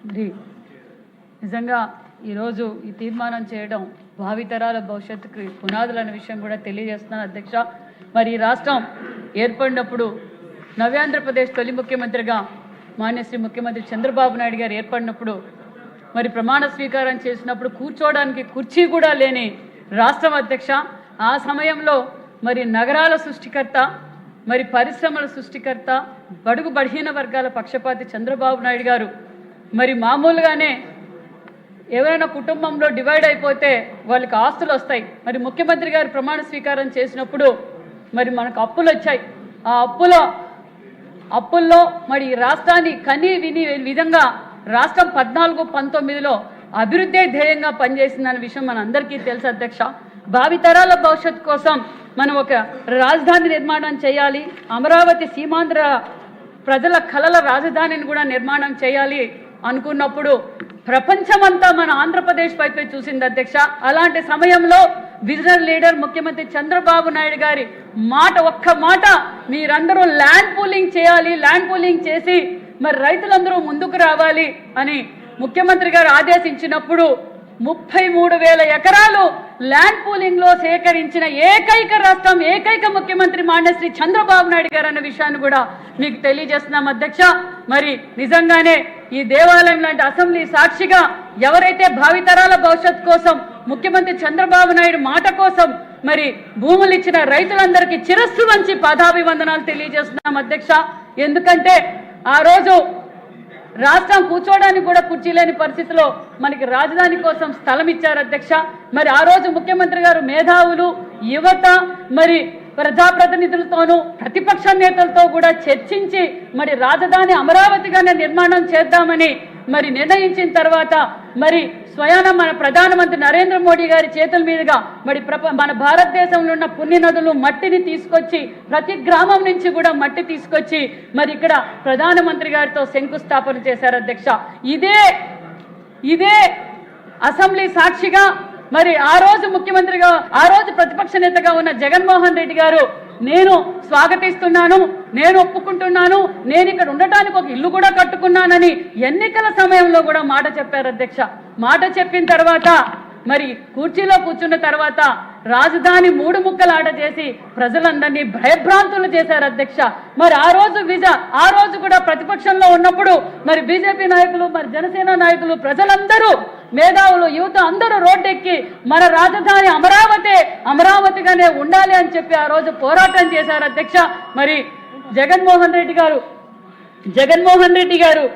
మరి నిజంగా ఈరోజు ఈ తీర్మానం చేయడం భావితరాల భవిష్యత్తుకి పునాదులన్న విషయం కూడా తెలియజేస్తున్నాను అధ్యక్ష. మరి ఈ రాష్ట్రం ఏర్పడినప్పుడు నవ్యాంధ్రప్రదేశ్ తొలి ముఖ్యమంత్రిగా మాన్యశ్రీ ముఖ్యమంత్రి చంద్రబాబు నాయుడు గారు ఏర్పడినప్పుడు మరి ప్రమాణ స్వీకారం చేసినప్పుడు కూర్చోవడానికి కుర్చీ కూడా లేని రాష్ట్రం అధ్యక్ష. ఆ సమయంలో మరి నగరాల సృష్టికర్త, మరి పరిశ్రమల సృష్టికర్త, బడుగు బలహీన వర్గాల పక్షపాతి చంద్రబాబు నాయుడు గారు మరి మామూలుగానే ఎవరైనా కుటుంబంలో డివైడ్ అయిపోతే వాళ్ళకి ఆస్తులు వస్తాయి. మరి ముఖ్యమంత్రి గారు ప్రమాణ స్వీకారం చేసినప్పుడు మరి మనకు అప్పులు వచ్చాయి. ఆ అప్పుల్లో మరి రాష్ట్రాన్ని కని విని విధంగా రాష్ట్రం 14-19లో అభివృద్ధి ధ్యేయంగా పనిచేసిందన్న విషయం మన అందరికీ తెలుసు అధ్యక్ష. భావితరాల భవిష్యత్తు కోసం మనం ఒక రాజధాని నిర్మాణం చేయాలి, అమరావతి సీమాంధ్ర ప్రజల కలల రాజధానిని కూడా నిర్మాణం చేయాలి అనుకున్నప్పుడు ప్రపంచమంతా మన ఆంధ్రప్రదేశ్ వైపే చూసింది అధ్యక్ష. అలాంటి సమయంలో విజనరీ లీడర్ ముఖ్యమంత్రి చంద్రబాబు నాయుడు గారి ఒక్క మాట మీరందరూ ల్యాండ్ పూలింగ్ చేయాలి, ల్యాండ్ పూలింగ్ చేసి మరి రైతులందరూ ముందుకు రావాలి అని ముఖ్యమంత్రి గారు ఆదేశించినప్పుడు 33,000 ఎకరాలు ల్యాండ్ పూలింగ్ లో సేకరించిన ఏకైక రాష్ట్రం, ఏకైక ముఖ్యమంత్రి మాన్యశ్రీ చంద్రబాబు నాయుడు గారు అన్న విషయాన్ని కూడా మీకు తెలియజేస్తున్నాం అధ్యక్ష. మరి నిజంగానే ఈ దేవాలయం లాంటి అసెంబ్లీ సాక్షిగా ఎవరైతే భావితరాల భవిష్యత్ కోసం ముఖ్యమంత్రి చంద్రబాబు నాయుడు మాట కోసం మరి భూములు ఇచ్చిన రైతులందరికీ శిరస్సు వంచి పాదాభివందనాలు తెలియజేస్తున్నాం అధ్యక్ష. ఎందుకంటే ఆ రోజు రాష్ట్రం కూర్చోవడానికి కూడా కుర్చీ లేని పరిస్థితిలో మనకి రాజధాని కోసం స్థలం ఇచ్చారు అధ్యక్ష. మరి ఆ రోజు ముఖ్యమంత్రి గారు మేధావులు, యువత, మరి ప్రజాప్రతినిధులతోనూ ప్రతిపక్ష నేతలతో కూడా చర్చించి మరి రాజధాని అమరావతిగానే నిర్మాణం చేద్దామని మరి నిర్ణయించిన తర్వాత మరి స్వయాన మన ప్రధానమంత్రి నరేంద్ర మోడీ గారి చేతుల మీదుగా మరి మన భారతదేశంలో ఉన్న పుణ్య నదులు మట్టిని తీసుకొచ్చి ప్రతి గ్రామం నుంచి కూడా మట్టి తీసుకొచ్చి మరి ఇక్కడ ప్రధానమంత్రి గారితో శంకుస్థాపన చేశారు అధ్యక్ష. ఇదే అసెంబ్లీ సాక్షిగా మరి ఆ రోజు ముఖ్యమంత్రిగా, ఆ రోజు ప్రతిపక్ష నేతగా ఉన్న జగన్మోహన్ రెడ్డి గారు నేను స్వాగతిస్తున్నాను, నేను ఒప్పుకుంటున్నాను, నేను ఇక్కడ ఉండటానికి ఒక ఇల్లు కూడా కట్టుకున్నానని ఎన్నికల సమయంలో కూడా మాట చెప్పారు అధ్యక్ష. మాట చెప్పిన తర్వాత మరి కుర్చీలో కూర్చున్న తర్వాత రాజధాని 3 ముక్కలాట చేసి ప్రజలందరినీ భయభ్రాంతులు చేశారు అధ్యక్ష. మరి ఆ రోజు కూడా ప్రతిపక్షంలో ఉన్నప్పుడు మరి బీజేపీ నాయకులు, మరి జనసేన నాయకులు, ప్రజలందరూ, మేధావులు, యువత అందరూ రోడ్డెక్కి మన రాజధాని అమరావతిగానే ఉండాలి అని చెప్పి ఆ రోజు పోరాటం చేశారు అధ్యక్ష. మరి జగన్మోహన్ రెడ్డి గారు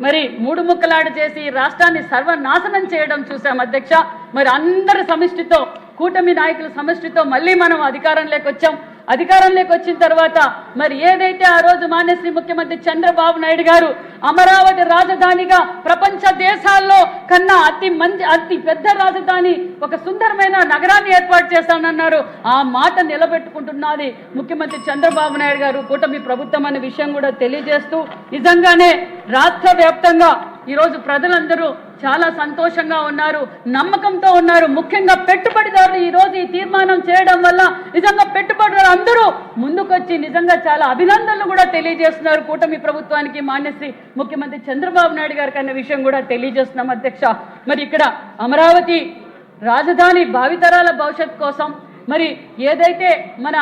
మరి 3 ముక్కలాట చేసి రాష్ట్రాన్ని సర్వనాశనం చేయడం చూసాం అధ్యక్ష. మరి అందరి సమిష్టితో, కూటమి నాయకుల సమిష్టితో మళ్ళీ మనం అధికారంలోకి వచ్చాం. అధికారంలోకి వచ్చిన తర్వాత మరి ఏదైతే ఆ రోజు మాన్యశ్రీ ముఖ్యమంత్రి చంద్రబాబు నాయుడు గారు అమరావతి రాజధానిగా ప్రపంచ దేశాల్లో కన్నా అతి పెద్ద రాజధాని, ఒక సుందరమైన నగరాన్ని ఏర్పాటు చేస్తానన్నారు. ఆ మాట నిలబెట్టుకుంటున్నది ముఖ్యమంత్రి చంద్రబాబు నాయుడు గారు, కూటమి ప్రభుత్వం అనే విషయం కూడా తెలియజేస్తూ నిజంగానే రాష్ట్ర వ్యాప్తంగా ఈరోజు ప్రజలందరూ చాలా సంతోషంగా ఉన్నారు, నమ్మకంతో ఉన్నారు. ముఖ్యంగా పెట్టుబడిదారులు ఈరోజు ఈ తీర్మానం చేయడం వల్ల నిజంగా పెట్టుబడిదారులు అందరూ ముందుకొచ్చి నిజంగా చాలా అభినందనలు కూడా తెలియజేస్తున్నారు కూటమి ప్రభుత్వానికి, మాన్యశ్రీ ముఖ్యమంత్రి చంద్రబాబు నాయుడు గారికి అన్న విషయం కూడా తెలియజేస్తున్నాం అధ్యక్ష. మరి ఇక్కడ అమరావతి రాజధాని భావితరాల భవిష్యత్ కోసం మరి ఏదైతే మన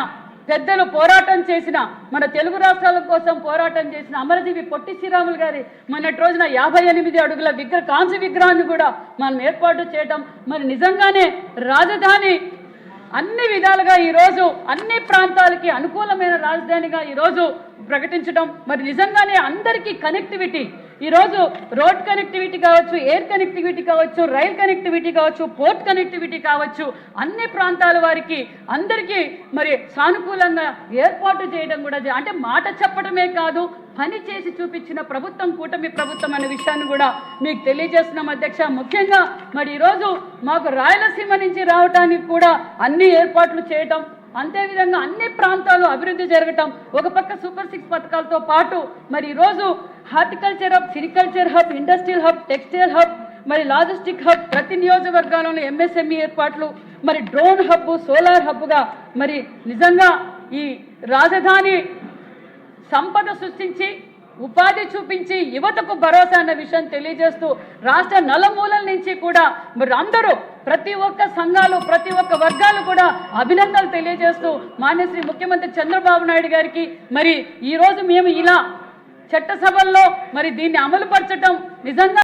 పెద్దలు పోరాటం చేసిన, మన తెలుగు రాష్ట్రాల కోసం పోరాటం చేసిన అమరజీవి పొట్టి శ్రీరాములు గారి మొన్నటి రోజున 58 అడుగుల కాంస్య విగ్రహాన్ని కూడా మనం ఏర్పాటు చేయడం, మరి నిజంగానే రాజధాని అన్ని విధాలుగా ఈరోజు అన్ని ప్రాంతాలకి అనుకూలమైన రాజధానిగా ఈరోజు ప్రకటించడం, మరి నిజంగానే అందరికీ కనెక్టివిటీ, ఈరోజు రోడ్ కనెక్టివిటీ కావచ్చు, ఎయిర్ కనెక్టివిటీ కావచ్చు, రైల్ కనెక్టివిటీ కావచ్చు, పోర్ట్ కనెక్టివిటీ కావచ్చు, అన్ని ప్రాంతాల వారికి అందరికీ మరి సానుకూలంగా ఏర్పాటు చేయడం కూడా, అంటే మాట చెప్పడమే కాదు పని చేసి చూపించిన ప్రభుత్వం కూటమి ప్రభుత్వం అనే విషయాన్ని కూడా మీకు తెలియజేస్తున్నాం అధ్యక్ష. ముఖ్యంగా మరి ఈరోజు మాకు రాయలసీమ నుంచి రావడానికి కూడా అన్ని ఏర్పాట్లు చేయటం, అంతేవిధంగా అన్ని ప్రాంతాలు అభివృద్ధి జరగటం, ఒక పక్క సూపర్ 6 పథకాలతో పాటు మరి ఈరోజు horticulture hub, sericulture hub, industrial hub, textile hub, మరి లాజిస్టిక్ హబ్, ప్రతి నియోజకవర్గాల్లోనూ ఎంఎస్ఎంఈ ఏర్పాట్లు, మరి డ్రోన్ హబ్, సోలార్ హబ్గా మరి నిజంగా ఈ రాజధాని సంపద సృష్టించి ఉపాధి చూపించి యువతకు భరోసా అన్న విషయం తెలియజేస్తూ రాష్ట్ర నలుమూలల నుంచి కూడా మరి అందరూ ప్రతి ఒక్క సంఘాలు ప్రతి ఒక్క వర్గాలు కూడా అభినందనలు తెలియజేస్తూ మాన్యశ్రీ ముఖ్యమంత్రి చంద్రబాబు నాయుడు గారికి మరి ఈ రోజు మేము ఇలా చట్టసభల్లో మరి దీన్ని అమలుపరచడం నిజంగా